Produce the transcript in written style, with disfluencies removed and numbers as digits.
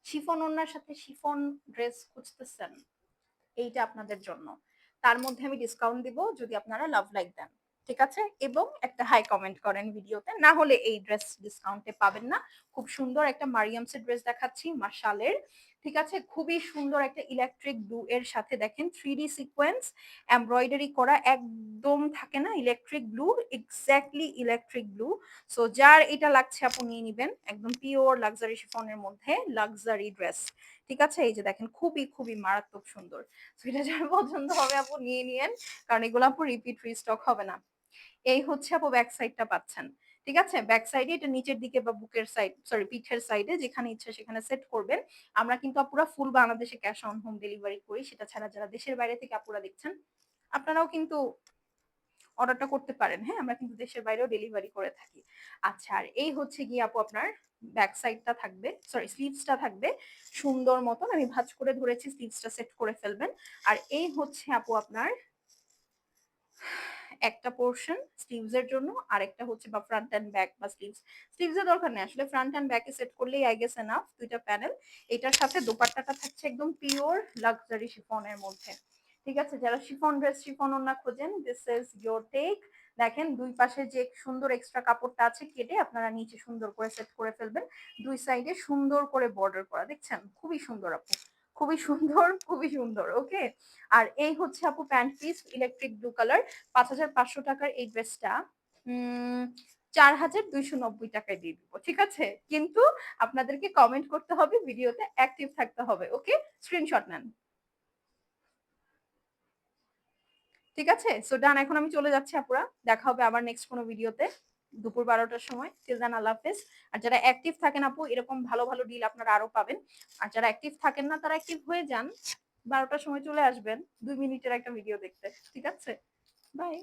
Chiffon ওড়নার সাথে chiffon dress খুঁজতেছেন, এইটা আপনাদের জন্য। তার মধ্যে আমি ডিসকাউন্ট দিব যদি আপনারা লাভ লাইক দেন, ঠিক আছে? এবং একটা হাই কমেন্ট করেন ভিডিওতে, না হলে এই ড্রেস ডিসকাউন্টে পাবেন না। খুব সুন্দর একটা মারিয়ামসের ড্রেস দেখাচ্ছি মাশালের, ঠিক আছে? খুবই সুন্দর একটা ইলেকট্রিক ব্লু এর সাথে দেখেন 3D সিকোয়েন্স এমব্রয়ডারি করা, একদম থাকে না electric blue, exactly electric blue. So যার এটা লাগছে আপু নিয়ে নিবেন, একদম পিওর লাক্সারি শিফনের মধ্যে লাক্সারি ড্রেস, ঠিক আছে? এই যে দেখেন খুবই খুবই মারাত্মক সুন্দর। এটা যার পছন্দ হবে আপু নিয়ে নিয়েন, কারণ এগুলো আপু রিপিট রিস্টক হবে না। এই হচ্ছে আপু ব্যাক সাইডটা পাচ্ছেন, ঠিক আছে? ব্যাক সাইডে এটা নিচের দিকে বা বুকের সাইড, সরি পিঠের সাইডে যেখানে ইচ্ছা সেখানে সেট করবেন। আমরা কিন্তু আপুরা ফুল বাংলাদেশে ক্যাশ অন হোম ডেলিভারি করি। সেটা ছাড়া যারা দেশের বাইরে থেকে আপুরা দেখছেন, আপনারাও কিন্তু অর্ডারটা করতে পারেন। হ্যাঁ, আমরা কিন্তু দেশের বাইরেও ডেলিভারি করে থাকি। আচ্ছা, আর এই হচ্ছে গিয়ে আপু আপনার ব্যাক সাইডটা থাকবে, সরি স্লিভসটা থাকবে সুন্দর মতন, আমি ভাঁজ করে ধরেছি, স্লিভসটা সেট করে ফেলবেন। আর এই হচ্ছে আপু আপনার একটা পোর্শন স্লিভস এর জন্য, আর একটা হচ্ছে বা ফ্রন্ট এন্ড ব্যাক বা স্লিভস এর দরকার নেই আসলে, ফ্রন্ট এন্ড ব্যাকে সেট করলেই আই গেস এনাফ, দুইটা প্যানেল। এটার সাথে দোপাট্টাটা থাকছে একদম পিওর লাক্সারি শিফনের মধ্যে, ঠিক আছে? যারা শিফন ড্রেস শিফন ওড়না খোঁজেন, দিস ইজ ইয়োর টেক। দেখেন দুই পাশে যে সুন্দর এক্সট্রা কাপড়টা আছে কেটে আপনারা নিচে সুন্দর করে সেট করে ফেলবেন, দুই সাইডে সুন্দর করে বর্ডার করা, দেখছেন? খুবই সুন্দর আপু, খুবই সুন্দর, খুবই সুন্দর। ওকে, আর এই হচ্ছে আপু pant piece electric blue colour, 5,500 টাকার এই ড্রেসটা 4,290 টাকায় দিয়ে দিব, ঠিক আছে? কিন্তু আপনাদেরকে কমেন্ট করতে হবে, ভিডিওতে অ্যাক্টিভ থাকতে হবে। ওকে, স্ক্রিনশট নেন, ঠিক আছে? সো ডান, এখন আমি চলে যাচ্ছি আপুরা, দেখা হবে আবার নেক্সট কোনো ভিডিওতে দুপুর 12টার সময়। টিল দেন আল্লাহ হাফেজ। আর যারা অ্যাক্টিভ থাকেন আপু, এরকম ভালো ভালো ডিল আপনারা আরো পাবেন। আর যারা অ্যাক্টিভ থাকেন না, তারা অ্যাক্টিভ হয়ে যান, 12টার সময় চলে আসবেন 2 মিনিটের একটা ভিডিও দেখতে, ঠিক আছে? বাই।